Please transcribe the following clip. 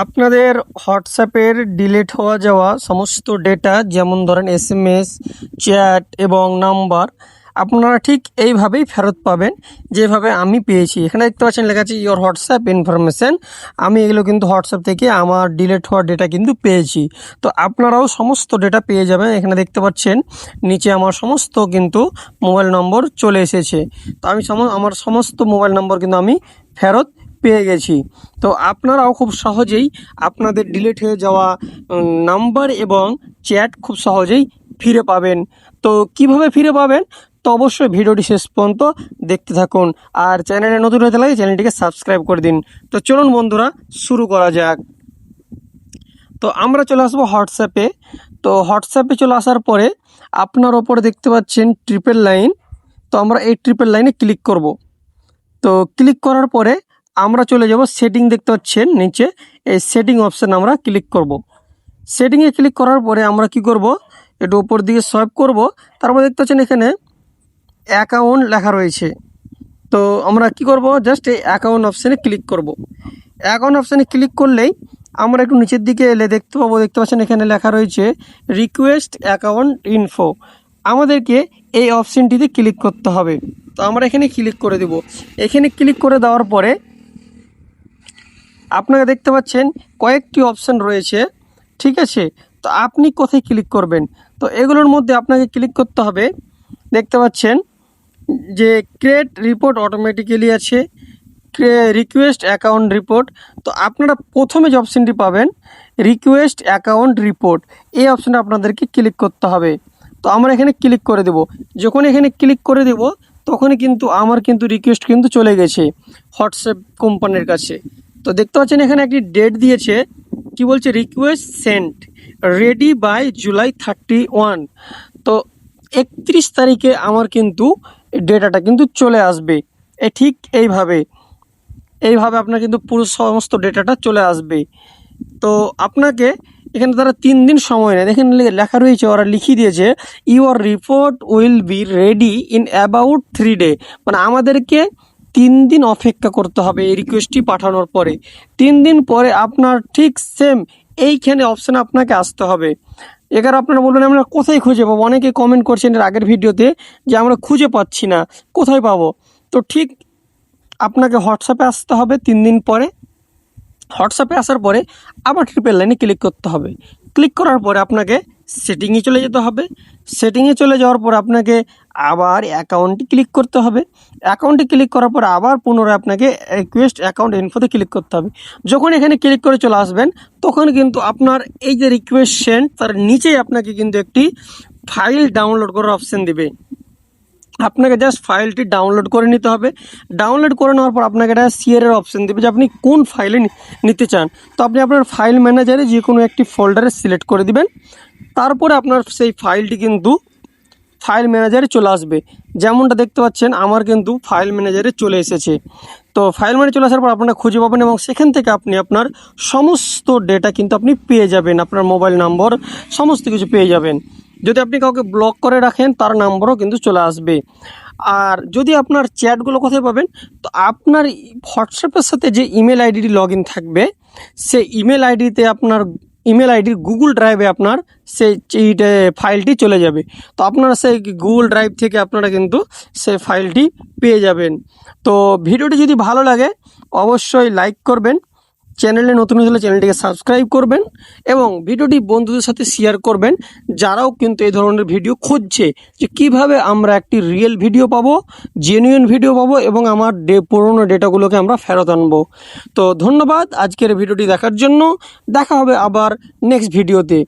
আপনাদের হোয়াটসঅ্যাপের ডিলিট হওয়া যাওয়া সমস্ত ডেটা যেমন ধরেন এসএমএস, চ্যাট এবং নাম্বার আপনারা ঠিক এইভাবেই ফেরত পাবেন যেভাবে আমি পেয়েছি। এখানে দেখতে পাচ্ছেন লেখা আছে ইওর হোয়াটসঅ্যাপ ইনফরমেশান। আমি এগুলো কিন্তু হোয়াটসঅ্যাপ থেকে আমার ডিলিট হওয়া ডেটা কিন্তু পেয়েছি। তো আপনারাও সমস্ত ডেটা পেয়ে যাবেন। এখানে দেখতে পাচ্ছেন নিচে আমার সমস্ত কিন্তু মোবাইল নম্বর চলে এসেছে। তো আমি আমার সমস্ত মোবাইল নম্বর কিন্তু আমি ফেরত পেয়ে গেছি। তো আপনারাও খুব সহজেই আপনাদের ডিলিট হয়ে যাওয়া নাম্বার এবং চ্যাট খুব সহজেই ফিরে পাবেন। তো কিভাবে ফিরে পাবেন, তো অবশ্যই ভিডিওটি শেষ পর্যন্ত দেখতে থাকুন। আর চ্যানেলে নতুন হতে লাগে চ্যানেলটিকে সাবস্ক্রাইব করে দিন। তো চলুন বন্ধুরা শুরু করা যাক। তো আমরা চলে আসবো হোয়াটসঅ্যাপে। তো হোয়াটসঅ্যাপে চলে আসার পরে আপনার ওপরে দেখতে পাচ্ছেন ট্রিপল লাইন। তো আমরা এই ট্রিপল লাইনে ক্লিক করব। তো ক্লিক করার পরে আমরা চলে যাব সেটিং, দেখতে পাচ্ছেন নিচে এই সেটিং অপশান আমরা ক্লিক করব। সেটিংয়ে ক্লিক করার পরে আমরা কি করব, একটু উপর দিকে সোয়াইপ করব। তারপর দেখতে পাচ্ছেন এখানে অ্যাকাউন্ট লেখা রয়েছে। তো আমরা কি করব, জাস্ট এই অ্যাকাউন্ট অপশানে ক্লিক করব। অ্যাকাউন্ট অপশানে ক্লিক করলেই আমরা একটু নিচের দিকে এলে দেখতে পাচ্ছেন এখানে লেখা রয়েছে রিকোয়েস্ট অ্যাকাউন্ট ইনফো। আমাদেরকে এই অপশানটিতে ক্লিক করতে হবে। তো আমরা এখানে ক্লিক করে দেব। এখানে ক্লিক করে দেওয়ার পরে আপনারা দেখতে পাচ্ছেন কয়েকটি অপশান রয়েছে, ঠিক আছে। তো আপনি কোথায় ক্লিক করবেন, তো এগুলোর মধ্যে আপনাকে ক্লিক করতে হবে। দেখতে পাচ্ছেন যে ক্রিয়েট রিপোর্ট অটোমেটিক্যালি আছে, রিকোয়েস্ট অ্যাকাউন্ট রিপোর্ট। তো আপনারা প্রথমে যে অপশানটি পাবেন রিকোয়েস্ট অ্যাকাউন্ট রিপোর্ট, এই অপশানে আপনাদেরকে ক্লিক করতে হবে। তো আমরা এখানে ক্লিক করে দেব। যখন এখানে ক্লিক করে দেব তখনই কিন্তু আমার কিন্তু রিকোয়েস্ট কিন্তু চলে গেছে হোয়াটসঅ্যাপ কোম্পানির কাছে। তো দেখতে পাচ্ছেন এখানে একটি ডেট দিয়েছে, কি বলছে request sent ready by July 31। তো 31 তারিখে আমার কিন্তু ডেটাটা কিন্তু চলে আসবে। ঠিক এইভাবে আপনার কিন্তু পুরো সমস্ত ডেটাটা চলে আসবে। তো আপনাকে এখানে তারা 3 দিন সময় নেয়। এখানে লেখা রয়েছে, ওরা লিখিয়ে দিয়েছে your report will be ready in about 3 day. মানে আমাদেরকে 3 দিন অপেক্ষা করতে হবে এই রিকোয়েস্টটি পাঠানোর পরে। 3 দিন পরে আপনার ঠিক সেম এইখানে অপশানে আপনাকে আসতে হবে। এখানে আপনারা বলবেন আমরা কোথায় খুঁজে পাবো, অনেকে কমেন্ট করছেন এর আগের ভিডিওতে যে আমরা খুঁজে পাচ্ছি না, কোথায় পাবো। তো ঠিক আপনাকে হোয়াটসঅ্যাপে আসতে হবে 3 দিন পরে। হোয়াটসঅ্যাপে আসার পরে আবার ট্রিপল লাইনে ক্লিক করতে হবে। ক্লিক করার পরে আপনাকে সেটিংয়ে চলে যেতে হবে। সেটিংয়ে চলে যাওয়ার পর আপনাকে আবার অ্যাকাউন্টে ক্লিক করতে হবে। অ্যাকাউন্টে ক্লিক করার পর আবার পুনরায় আপনাকে রিকোয়েস্ট অ্যাকাউন্ট ইনফোতে ক্লিক করতে হবে। যখন এখানে ক্লিক করে চলে আসবেন তখন কিন্তু আপনার এই যে রিকোয়েস্ট সেন্ড, তার নিচেই আপনাকে কিন্তু একটি ফাইল ডাউনলোড করার অপশান দিবে। আপনাকে জাস্ট ফাইলটি ডাউনলোড করে নিতে হবে। ডাউনলোড করে নেওয়ার পর আপনাকে একটা শেয়ারের অপশান দেবে যে আপনি কোন ফাইলে নিতে চান। তো আপনি আপনার ফাইল ম্যানেজারে যে কোনো একটি ফোল্ডারে সিলেক্ট করে দিবেন। তারপরে আপনার সেই ফাইলটি কিন্তু ফাইল ম্যানেজারে চলে আসবে। যেমনটা দেখতে পাচ্ছেন আমার কিন্তু ফাইল ম্যানেজারে চলে এসেছে। তো ফাইল ম্যানেজারে চলে আসার পর আপনারা খুঁজে পাবেন এবং সেখান থেকে আপনি আপনার সমস্ত ডেটা কিন্তু আপনি পেয়ে যাবেন। আপনার মোবাইল নম্বর সমস্ত কিছু পেয়ে যাবেন। যদি আপনি কাউকে ব্লক করে রাখেন তার নাম্বারও কিন্তু চলে আসবে। আর যদি আপনার চ্যাটগুলো কোথায় পাবেন, তো আপনার হোয়াটসঅ্যাপের সাথে যে ইমেল আইডিটি লগ ইন থাকবে সেই ইমেল আইডিতে আপনার ইমেল আইডির গুগল ড্রাইভে আপনার সেই ফাইলটি চলে যাবে। তো আপনারা সেই গুগল ড্রাইভ থেকে আপনারা কিন্তু সেই ফাইলটি পেয়ে যাবেন। তো ভিডিওটি যদি ভালো লাগে অবশ্যই লাইক করবেন, চ্যানেলে নতুন হলে চ্যানেলটিকে সাবস্ক্রাইব করবেন এবং ভিডিওটি বন্ধুদের সাথে শেয়ার করবেন যারাও কিন্তু এই ধরনের ভিডিও খুঁজছে যে কিভাবে আমরা একটি রিয়েল ভিডিও পাবো, জেনুইন ভিডিও পাবো এবং আমার পুরনো ডেটাগুলোকে আমরা ফেরত আনবো। তো ধন্যবাদ আজকের ভিডিওটি দেখার জন্য। দেখা হবে আবার নেক্সট ভিডিওতে।